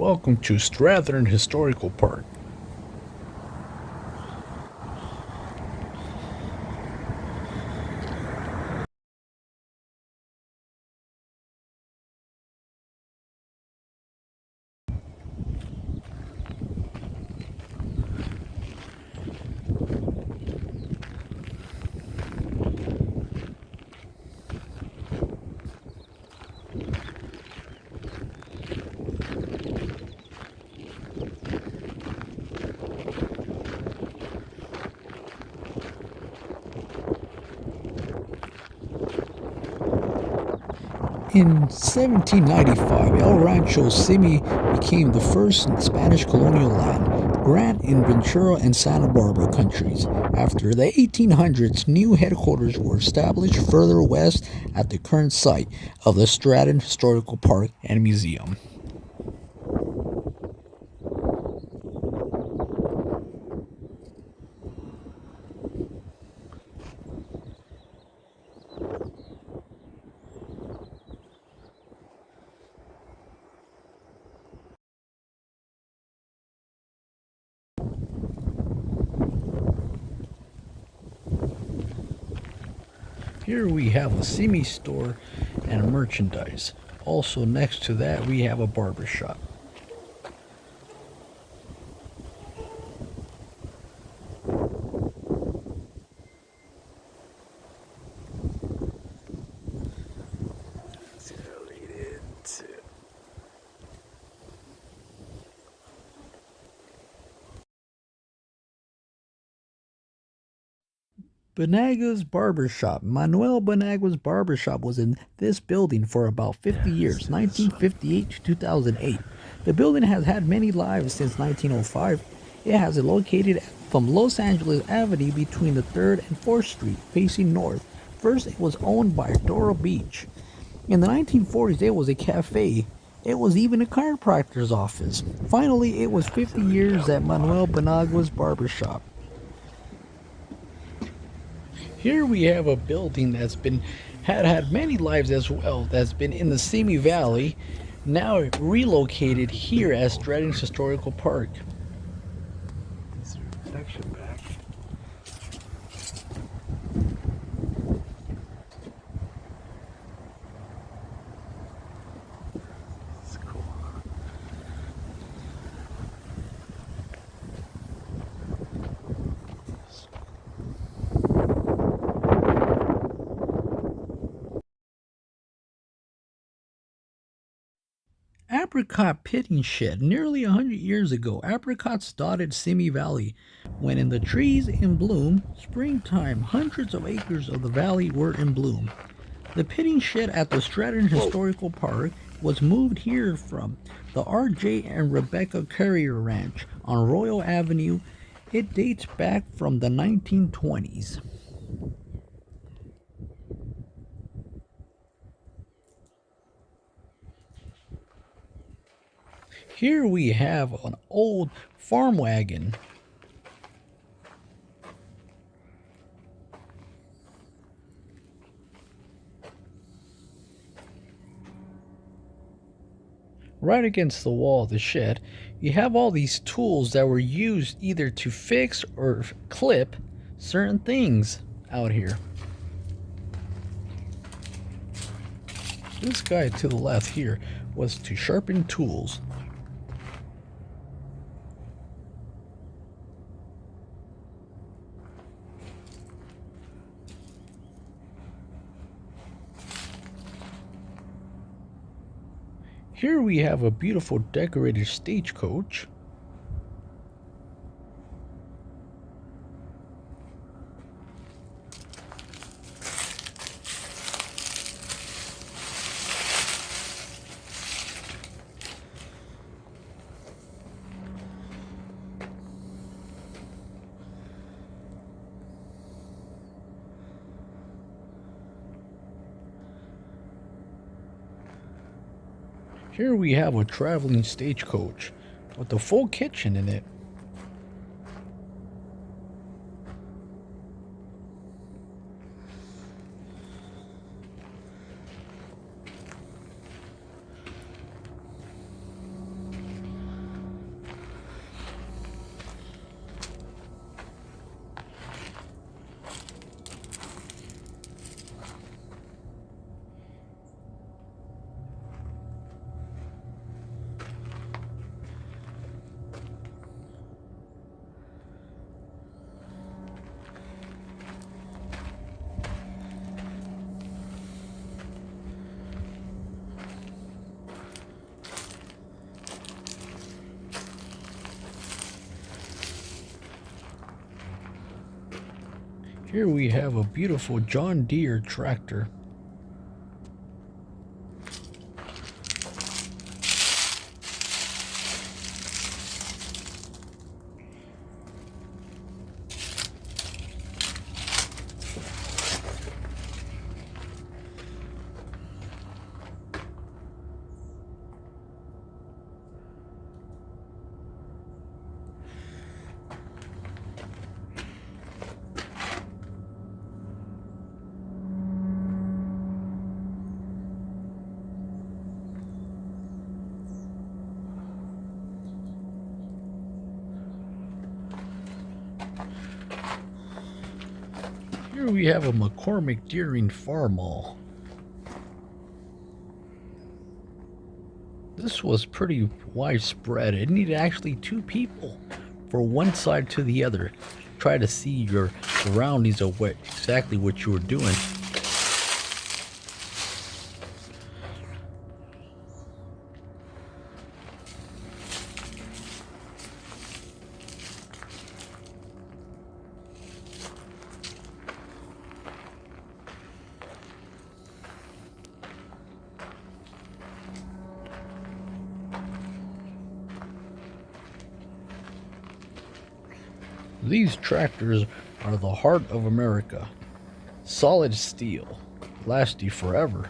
Welcome to Strathearn Historical Park. In 1795, El Rancho Simi became the first Spanish colonial land grant in Ventura and Santa Barbara counties. After the 1800s, new headquarters were established further west at the current site of the Strathearn Historical Park and Museum. Here we have a Simi store and merchandise. Also next to that we have a barber shop. Banaga's Barber Shop. Manuel Banaga's Barber Shop was in this building for about 50 years, 1958 to 2008. The building has had many lives since 1905. It has it located from Los Angeles Avenue between the 3rd and 4th Street, facing north. First, it was owned by Dora Beach. In the 1940s, it was a cafe. It was even a chiropractor's office. Finally, it was 50 years at Manuel Banaga's Barber Shop. Here we have a building that's been had many lives as well, that's been in the Simi Valley, now relocated here as Strathearn Historical Park. Apricot pitting shed. Nearly 100 years ago, apricots dotted Simi Valley. When in the trees in bloom, springtime, hundreds of acres of the valley were in bloom. The pitting shed at the Strathearn Historical Park was moved here from the R.J. and Rebecca Carrier Ranch on Royal Avenue. It dates back from the 1920s. Here we have an old farm wagon. Right against the wall of the shed, you have all these tools that were used either to fix or clip certain things out here. This guy to the left here was to sharpen tools. Here we have a beautiful decorated stagecoach. Here we have a traveling stagecoach with a full kitchen in it. Here we have a beautiful John Deere tractor. Here we have a McCormick Deering farm mall. This was pretty widespread. It needed actually two people for one side to the other. Try to see your surroundings of exactly what you were doing. These tractors are the heart of America. Solid steel, last you forever.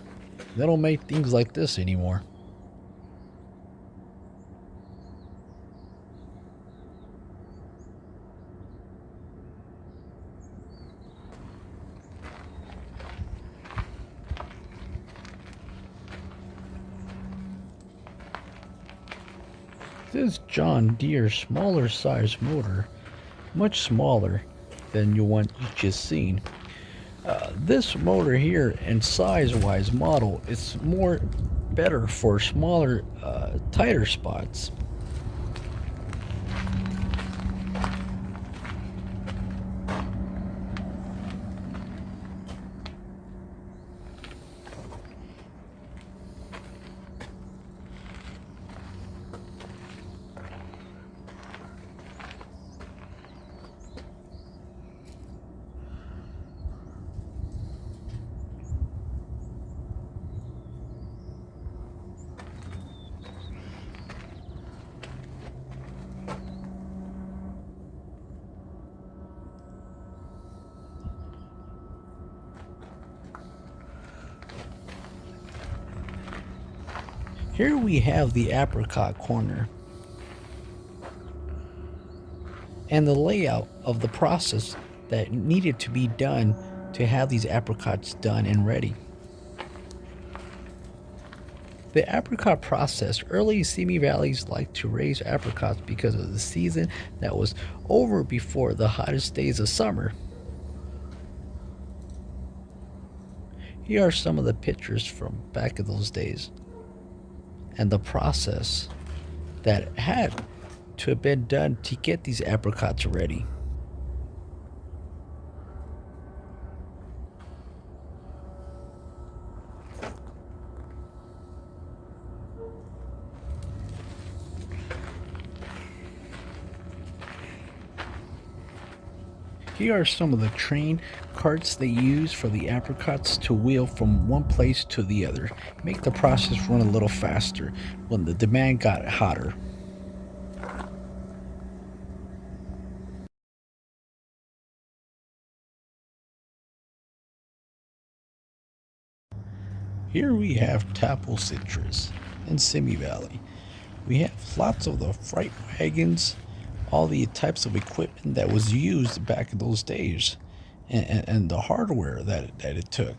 They don't make things like this anymore. This John Deere smaller size motor, much smaller than the one you just seen. This motor here and size-wise model, it's more better for smaller, tighter spots. Here we have the apricot corner and the layout of the process that needed to be done to have these apricots done and ready. The apricot process, early Simi Valleys liked to raise apricots because of the season that was over before the hottest days of summer. Here are some of the pictures from back in those days and the process that had to have been done to get these apricots ready. Here are some of the train carts they use for the apricots to wheel from one place to the other. Make the process run a little faster when the demand got hotter. Here we have Tapple Citrus in Simi Valley. We have lots of the freight wagons, all the types of equipment that was used back in those days, and the hardware that it took.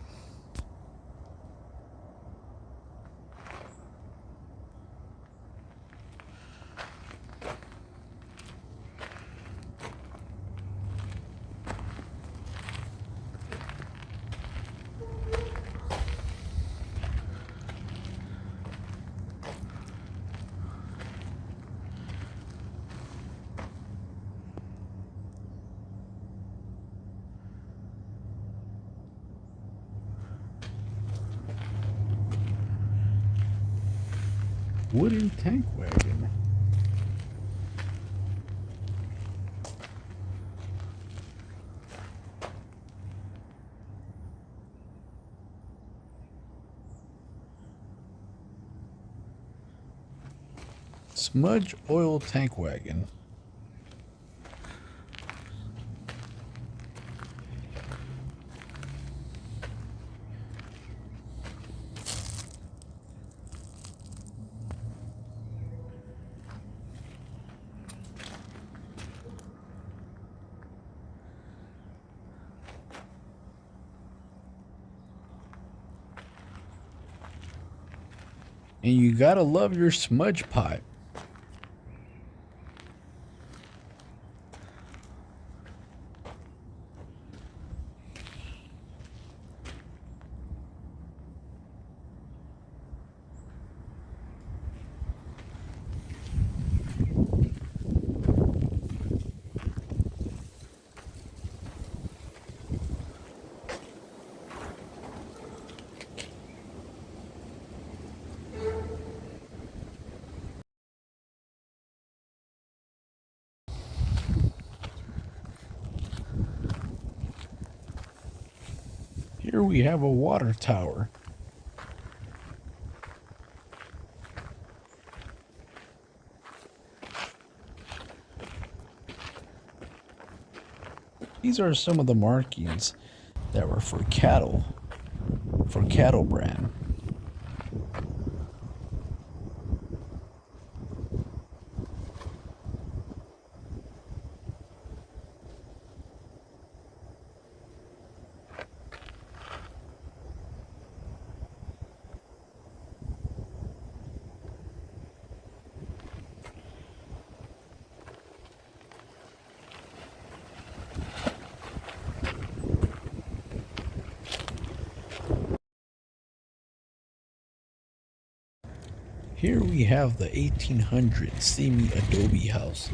Wooden tank wagon. smudge oil tank wagon. And you gotta love your smudge pipe. Here we have a water tower. These are some of the markings that were for cattle brand. Here we have the 1800 semi-adobe house.